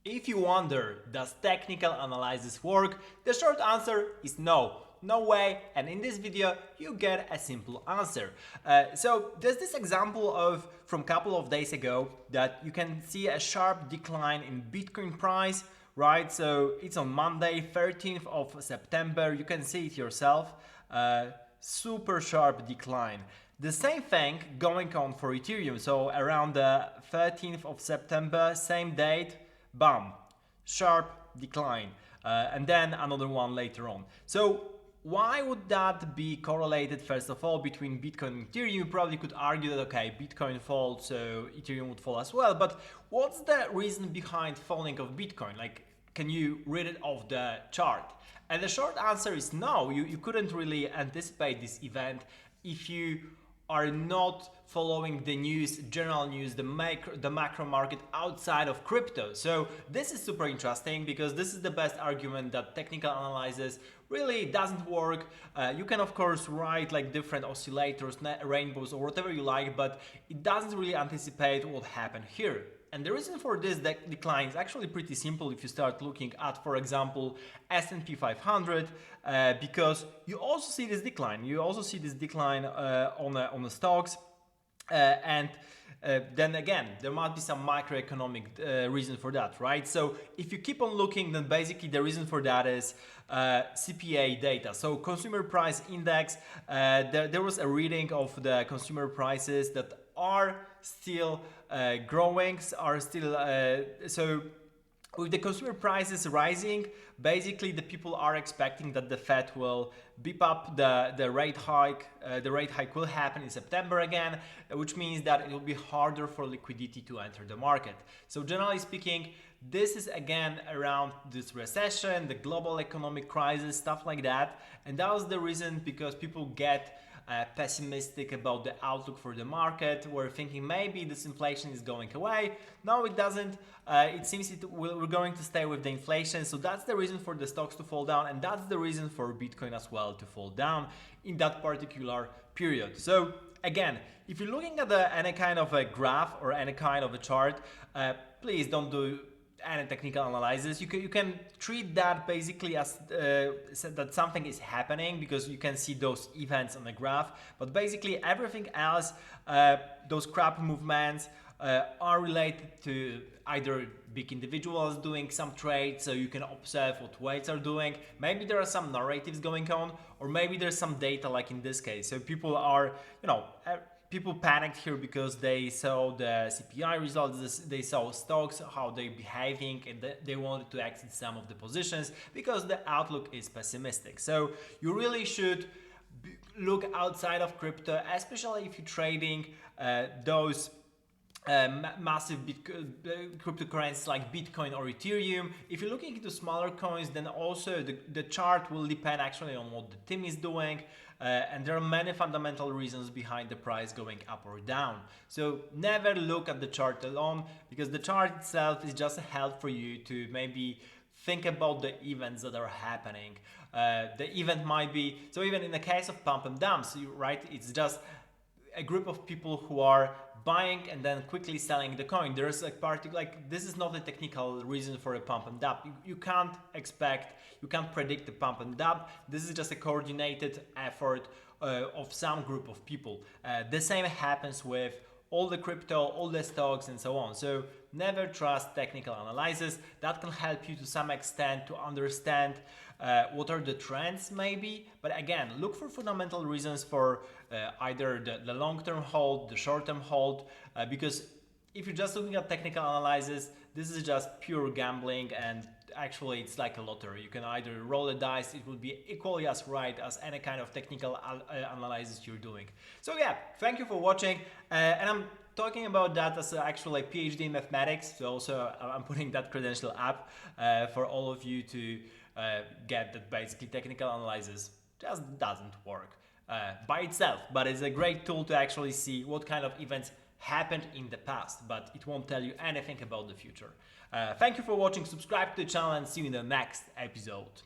If you wonder, does technical analysis work? The short answer is no. No way, and in this video you get a simple answer. So there's this example of from a couple of days ago that you can see a sharp decline in Bitcoin price, right? So it's on Monday, 13th of September. You can see it yourself. Super sharp decline. The same thing going on for Ethereum. So around the 13th of September, same date, bam, sharp decline, and then another one later on. So why would that be correlated, first of all, between Bitcoin and Ethereum? You probably could argue that, okay, Bitcoin falls, so Ethereum would fall as well, but what's the reason behind falling of Bitcoin? Like, can you read it off the chart? And the short answer is no, you couldn't really anticipate this event if you are not following the news, general news, the macro market outside of crypto. So this is super interesting because this is the best argument that technical analysis really doesn't work. You can of course write like different oscillators, rainbows, or whatever you like, but it doesn't really anticipate what happened here. And the reason for this decline is actually pretty simple if you start looking at, for example, S&P 500, because you also see this decline. You also see this decline on the stocks, and then again, there might be some macroeconomic reason for that, right? So if you keep on looking, then basically the reason for that is CPI data. So consumer price index, there was a reading of the consumer prices that are still growing, are still so with the consumer prices rising, basically the people are expecting that the Fed will beep up the rate hike. The rate hike will happen in September again, which means that it will be harder for liquidity to enter the market. So generally speaking, this is again around this recession, the global economic crisis, stuff like that. And that was the reason, because people get pessimistic about the outlook for the market. We're thinking maybe this inflation is going away. No, it doesn't. It seems we're going to stay with the inflation. So that's the reason for the stocks to fall down, and that's the reason for Bitcoin as well to fall down in that particular period. So again, if you're looking at any kind of a graph or any kind of a chart, please don't do any technical analysis. You can treat that basically as that something is happening, because you can see those events on the graph, but basically everything else, those crap movements are related to either big individuals doing some trades, so you can observe what weights are doing. Maybe there are some narratives going on, or maybe there's some data, like in this case. So people are, people panicked here because they saw the CPI results, they saw stocks, how they're behaving, and they wanted to exit some of the positions because the outlook is pessimistic. So you really should look outside of crypto, especially if you're trading those massive cryptocurrencies like Bitcoin or Ethereum. If you're looking into smaller coins, then also the chart will depend actually on what the team is doing, and there are many fundamental reasons behind the price going up or down. So never look at the chart alone, because the chart itself is just a help for you to maybe think about the events that are happening. The event might be, so even in the case of pump and dumps, right, it's just a group of people who are buying and then quickly selling the coin. There's a particular, like, this is not a technical reason for a pump and dump. You can't predict the pump and dump. This is just a coordinated effort of some group of people. The same happens with all the crypto, all the stocks, and so on. So never trust technical analysis. That can help you to some extent to understand what are the trends maybe, but again, look for fundamental reasons for either the long-term hold, the short-term hold, because if you're just looking at technical analysis, this is just pure gambling, and actually it's like a lottery. You can either roll the dice, it will be equally as right as any kind of technical analysis you're doing. So yeah, thank you for watching, and I'm talking about that as actually a PhD in mathematics, so also I'm putting that credential up for all of you to get that basically technical analysis just doesn't work by itself, but it's a great tool to actually see what kind of events happened in the past, but it won't tell you anything about the future. Thank you for watching, subscribe to the channel, and see you in the next episode.